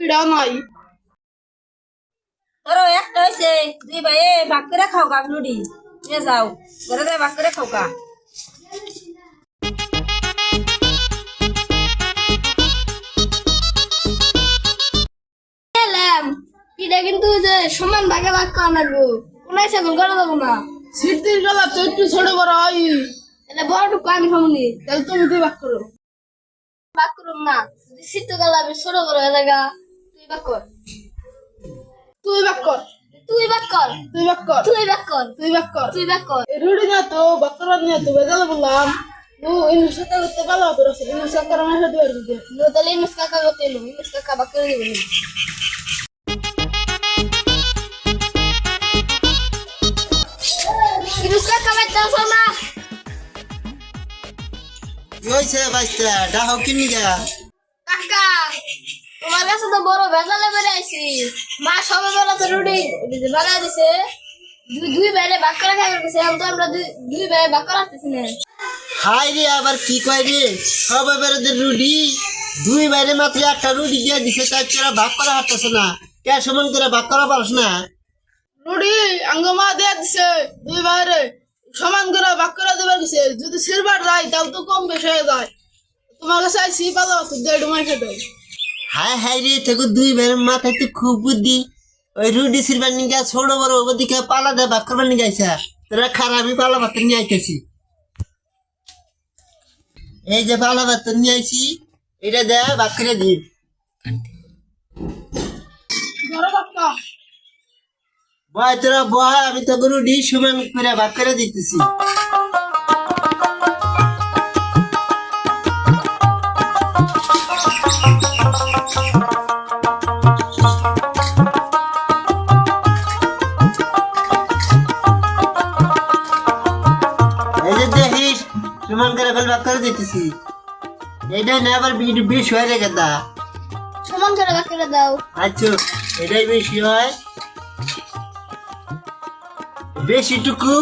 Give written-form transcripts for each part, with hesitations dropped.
পিড়া নাই। ধরো একটা হয়েছে, দুই ভাই ভাগ করে খাও গা রুটি নিয়ে যাও, ঘরে যাই ভাগ করে খাও গা। এলাম এটা কিন্তু যে সমান ভাগে ভাগ করা লাগবো, কোনায় ছাগল করা যাবো না। সিটির গলা তো একটু ছোট বড় হয়। এটা বড়টুকু আমি খামুনি, তাহলে তুমি দুই ভাগ করো। ভাগ করুম না, যদি শীত গেলে আমি ছোট বড় হয়ে জায়গা। তুই ভাগ কর, তুই ভাগ কর। তুই ভাগ কর, তুই ভাগ কর। তুই ভাগ কর, তুই ভাগ কর। তুই ভাগ কর। এই রুটি না তো ভাগ করার নিয়ে তো বেজালে বললাম। ইনুস সাথে করতে ভালো হতো রসে। ইনুস সাথে আমার সাথে আর দিতে। নো তাহলে ইনুস কাকা করতে এলো, ইনুস কাকা ভাগ করে দিবেন। ইনুস কাকা বাইতে আসো না। কি হয়েছে বাইস্তা ডাহাও কিনি গা? কাকা তোমার কাছে তো বড় ভেজালে বেড়ে আইছি। মা সবাই তো রুটি বানাই দিছে, দুই বাইরে ভাগ করে খাই করতেছে। এখন তো আমরা দুই বাইরে ভাগ করা আসতেছি না। হাই রে আবার কি কয় রে, সবাই বেরোতে রুটি দুই বাইরে মাত্র একটা রুটি দিয়ে দিছে, তাই তোরা ভাগ করা হাঁটতেছে না। কে সমান করে ভাগ করা পারস না? রুটি আঙ্গমা দিয়ে দিছে দুই বাইরে সমান করে ভাগ করে দেবার গেছে। যদি সিলভার যায় তাহলে তো কম বেশি হয়ে যায়। তোমার কাছে আইসি ভালো হতো, দেড় মাস খেতে। হাই হাই রে থেকে দুই বাইরের মাথায় তো খুব বুদ্ধি। ওই রুটি সিরবার নিয়ে ছোট বড় ওপর দিকে পালা দেয় ভাগ করবার নিয়ে গাইছে। তোরা খারাপ, আমি পালা ভাত নিয়ে আইতেছি। এই যে পালা ভাত নিয়ে আইছি, এটা দেয় ভাগ করে দিই। বড় বাক্কা বয় তোরা বয়, আমি তো রুটি সমান করে ভাগ করে দিতেছি। এই যে দেখিস সমান করে ফেল ভাগ করে দিতেছি। এইটাই না আবার বিষ হয়ে রেখে দা। সমান করে ভাগ করে দাও। আচ্ছা এটাই বেশি হয়, বেশিটুকু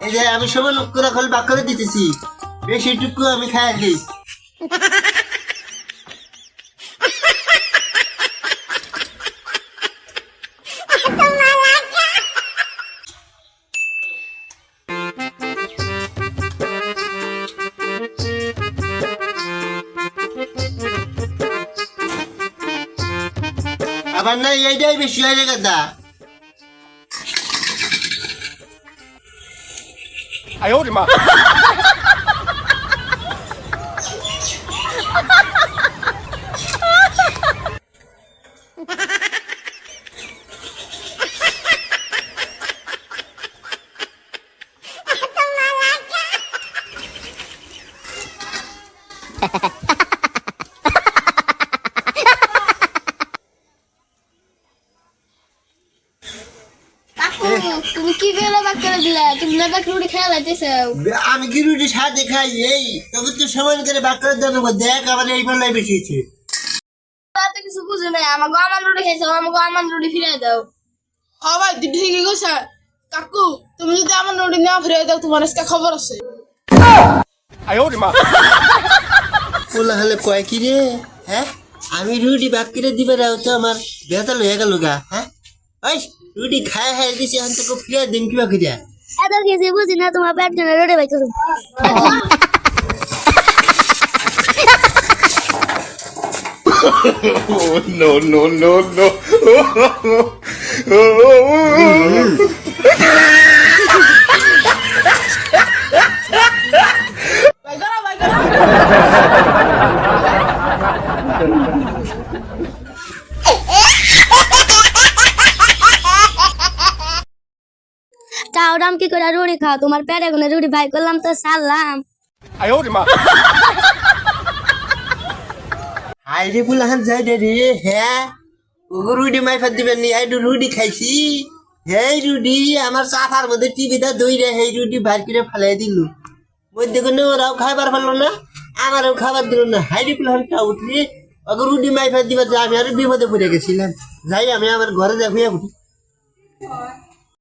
এই যে আমি সমান করে খোল ভাগ করে দিতেছি, বেশিটুকু আমি খাই দিই। আবার না এইটাই বেশি হয়ে রেখে দা। 哎呦我的妈！ কাকু তুমি কি করে ভাগ করে দিলা? তুমি না ভাগ রুটি খেয়ে লাইতেছো। আমি কি রুটি সাথে খাই, এই তবে তো সমান করে ভাগ করে দেবো। দেখ আবার এই বেলায় বেশি হয়েছে। তোরা তো কিছু বুঝে নাই, আমাকে আমার রুটি খাইছো, আমাকে আমার রুটি ফিরিয়ে দাও। হ্যাঁ ভাই, তুই ঠিকই কইছে। কাকু তুমি যদি আমার রুটি না ফিরে দাও, তোমার আজকে খবর আছে। 哎呦我的妈！ বলা হলে কয় কি রে, হ্যাঁ আমি রুটি ভাগ করে দিবে রাও তো আমার বেতাল হয়ে গেল গা। হ্যাঁ ওই রুটি খায় খাই দিছি, এখন তোকে ফিরে দিন কিবা করে। এত কিছু বুঝি না, তোমার পেট জন্য রুটি ভাই করুন। Oh no no no no! ভাই গলা ভাই গলা। চাও রাম কি করে রুটি খাও, তোমার পেটে কোনো রুটি ভাই করলাম তো সারলাম। 哎呦我的妈！ হাই রে বুলাহান যাই রে রে, হ্যাঁ ওগো রুটি মাইফাত দিবেন নি, এই রুটি খাইছি। হেই রুটি আমার চাফার মধ্যে টিভিটা দই রে, হেই রুটি বাইর করে ফেলাই দিল। মধ্যে কোনো ওরাও খাবার পারলো না, আমারও খাবার দিল না। হাই রে বুলাহানটা উঠলি ওগো রুটি মাইফাত দিবার, আমি আরো বিপদে পড়ে গেছিলাম। যাই আমি আমার ঘরে যাই হইয়া উঠি।